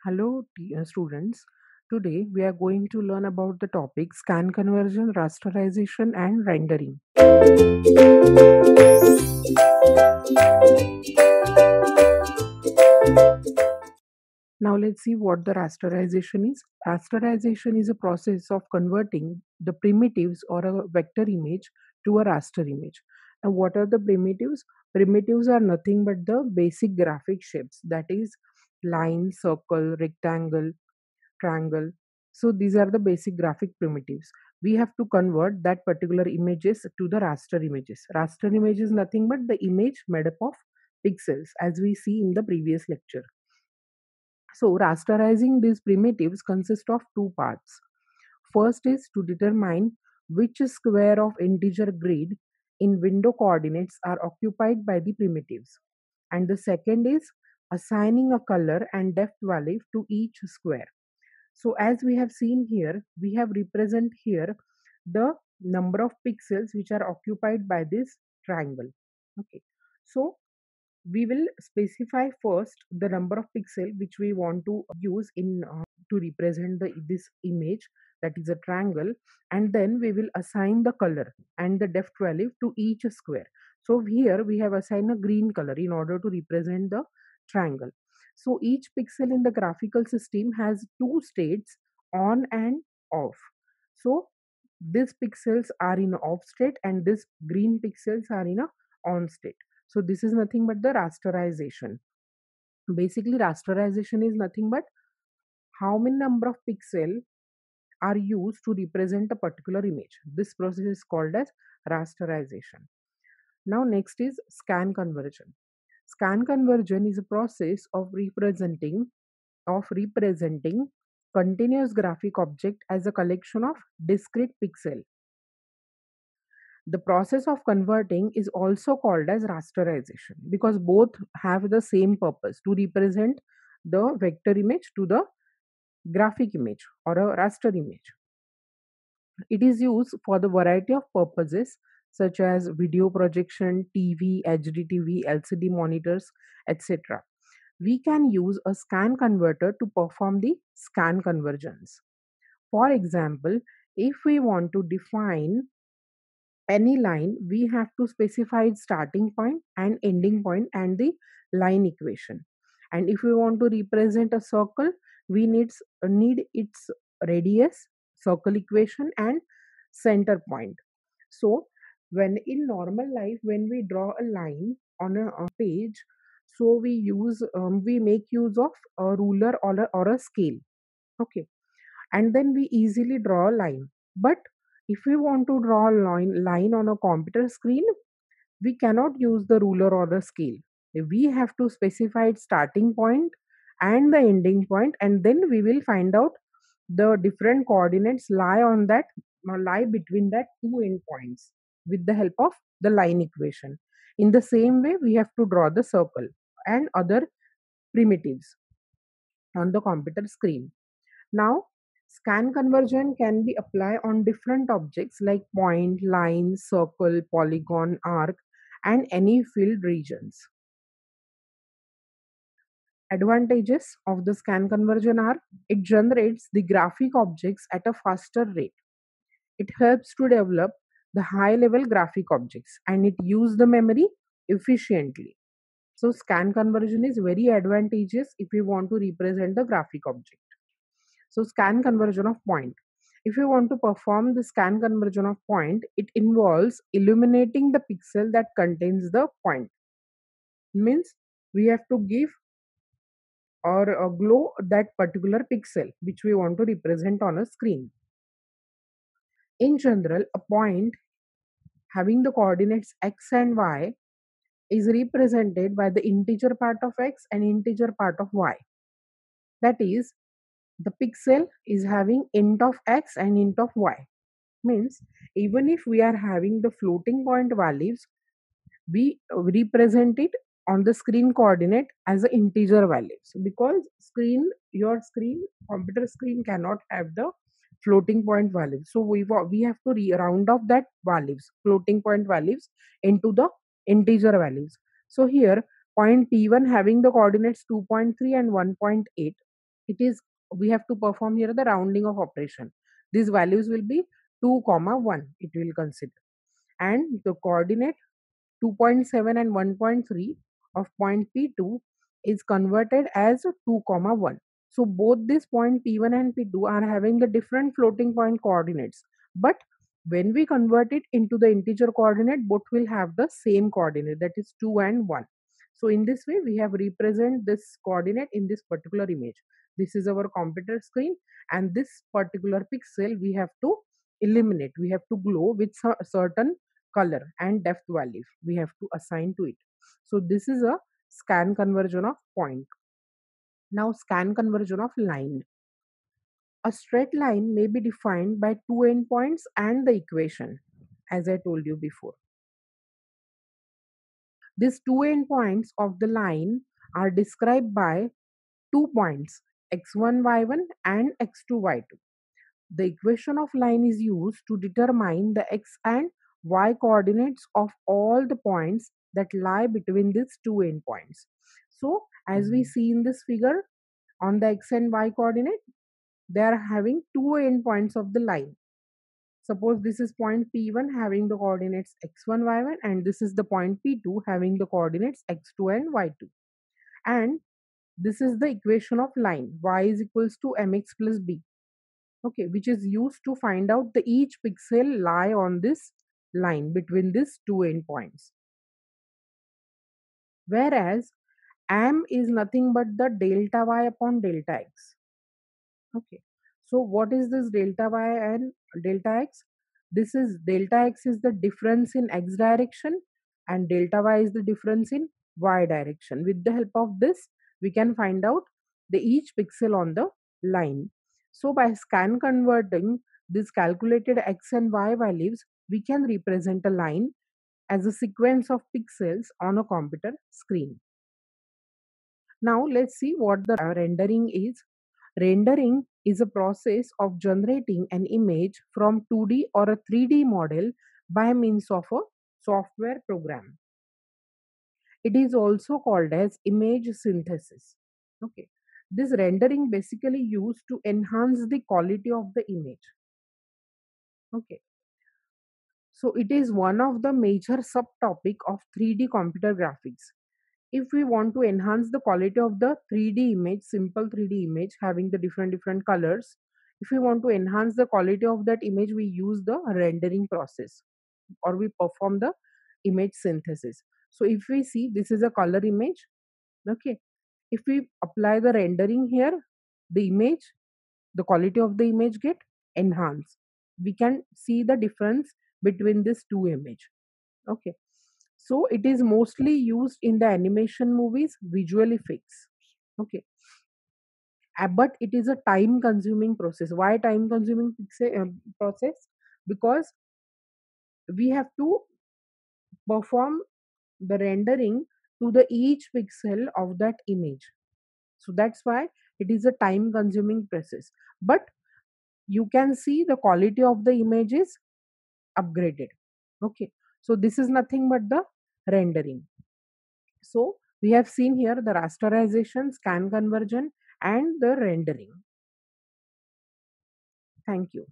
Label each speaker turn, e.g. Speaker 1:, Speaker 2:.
Speaker 1: Hello, students. Today we are going to learn about the topic scan conversion, rasterization, and rendering. Now let's see what the rasterization is. Rasterization is a process of converting the primitives or a vector image to a raster image. And what are the primitives? Primitives are nothing but the basic graphic shapes, that is line, circle, rectangle, triangle. So these are the basic graphic primitives. We have to convert that particular images to the raster images. Raster image is nothing but the image made up of pixels, as we see in the previous lecture. So rasterizing these primitives consists of two parts. First is to determine which square of integer grid in window coordinates are occupied by the primitives. And the second is assigning a color and depth value to each square. So as we have seen here, we have represent here the number of pixels which are occupied by this triangle. Okay. So we will specify first the number of pixel which we want to use in to represent this image, that is a triangle, and then we will assign the color and the depth value to each square. So here we have assigned a green color in order to represent the triangle. So each pixel in the graphical system has two states, on and off. So these pixels are in off state and these green pixels are in a on state. So this is nothing but the rasterization. Basically, rasterization is nothing but how many number of pixel are used to represent a particular image. This process is called as rasterization. Now next is scan conversion. Scan conversion is a process of representing continuous graphic object as a collection of discrete pixel. The process of converting is also called as rasterization because both have the same purpose, to represent the vector image to the graphic image or a raster image. It is used for the variety of purposes such as video projection, TV, HDTV, LCD monitors, etc. We can use a scan converter to perform the scan conversions. For example, if we want to define any line, we have to specify its starting point and ending point and the line equation. And if we want to represent a circle, we need its radius, circle equation, and center point. So when in normal life, when we draw a line on a page, so we make use of a ruler or a scale. Okay, and then we easily draw a line. But if we want to draw a line on a computer screen, we cannot use the ruler or the scale. We have to specify its starting point and the ending point, and then we will find out the different coordinates lie between that two endpoints with the help of the line equation. In the same way, we have to draw the circle and other primitives on the computer screen. Now, scan conversion can be applied on different objects like point, line, circle, polygon, arc, and any filled regions. Advantages of the scan conversion are: it generates the graphic objects at a faster rate. It helps to develop the high level graphic objects and it uses the memory efficiently. So scan conversion is very advantageous if you want to represent the graphic object. So scan conversion of point. If you want to perform the scan conversion of point, it involves illuminating the pixel that contains the point. Means we have to give or glow that particular pixel which we want to represent on a screen. In general, a point having the coordinates x and y is represented by the integer part of x and integer part of y. That is, the pixel is having int of x and int of y. Means even if we are having the floating point values, we represent it on the screen coordinate as an integer values, because your screen computer screen cannot have the floating point values. So we have to round off that values, floating point values, into the integer values. So here point p1 having the coordinates 2.3 and 1.8, it is, we have to perform here the rounding of operation. These values will be 2 comma 1 it will consider, and the coordinate 2.7 and 1.3 of point P2 is converted as 2 comma 1. So both this point P1 and P2 are having the different floating point coordinates, but when we convert it into the integer coordinate, both will have the same coordinate, that is 2 and 1. So in this way we have represent this coordinate in this particular image. This is our computer screen, and this particular pixel we have to eliminate, we have to glow with certain color and depth value we have to assign to it. So this is a scan conversion of point. Now scan conversion of line. A straight line may be defined by two endpoints and the equation, as I told you before. These two endpoints of the line are described by 2 points, x1 y1 and x2 y2. The equation of line is used to determine the x and y coordinates of all the points that lie between these two endpoints. So, as we see in this figure, on the x and y coordinate, they are having two endpoints of the line. Suppose this is point P1 having the coordinates x1, y1, and this is the point P2 having the coordinates x2 and y2. And this is the equation of line, y is equals to mx plus b, okay, which is used to find out the each pixel lie on this line between these two endpoints. Whereas am is nothing but the delta y upon delta x. Okay, so what is this delta y and delta x? This is delta x is the difference in x direction, and delta y is the difference in y direction. With the help of this, we can find out the each pixel on the line. So by scan converting this calculated x and y values, we can represent a line as a sequence of pixels on a computer screen. Now let's see what the rendering is. Rendering is a process of generating an image from 2D or a 3D model by means of a software program. It is also called as image synthesis. Okay. This rendering basically used to enhance the quality of the image. Okay. So it is one of the major subtopic of 3D computer graphics. If we want to enhance the quality of the 3D image, simple 3D image having the different colors, if we want to enhance the quality of that image, we use the rendering process, or we perform the image synthesis. So if we see, this is a color image, okay, if we apply the rendering here, the image, the quality of the image get enhanced. We can see the difference between these two image. Okay, so it is mostly used in the animation movies, visual effects. Okay, but it is a time consuming process. Why time consuming process? Because we have to perform the rendering to the each pixel of that image. So that's why it is a time consuming process, but you can see the quality of the image is upgraded. Okay, so this is nothing but the rendering. So we have seen here the rasterization, scan conversion, and the rendering. Thank you.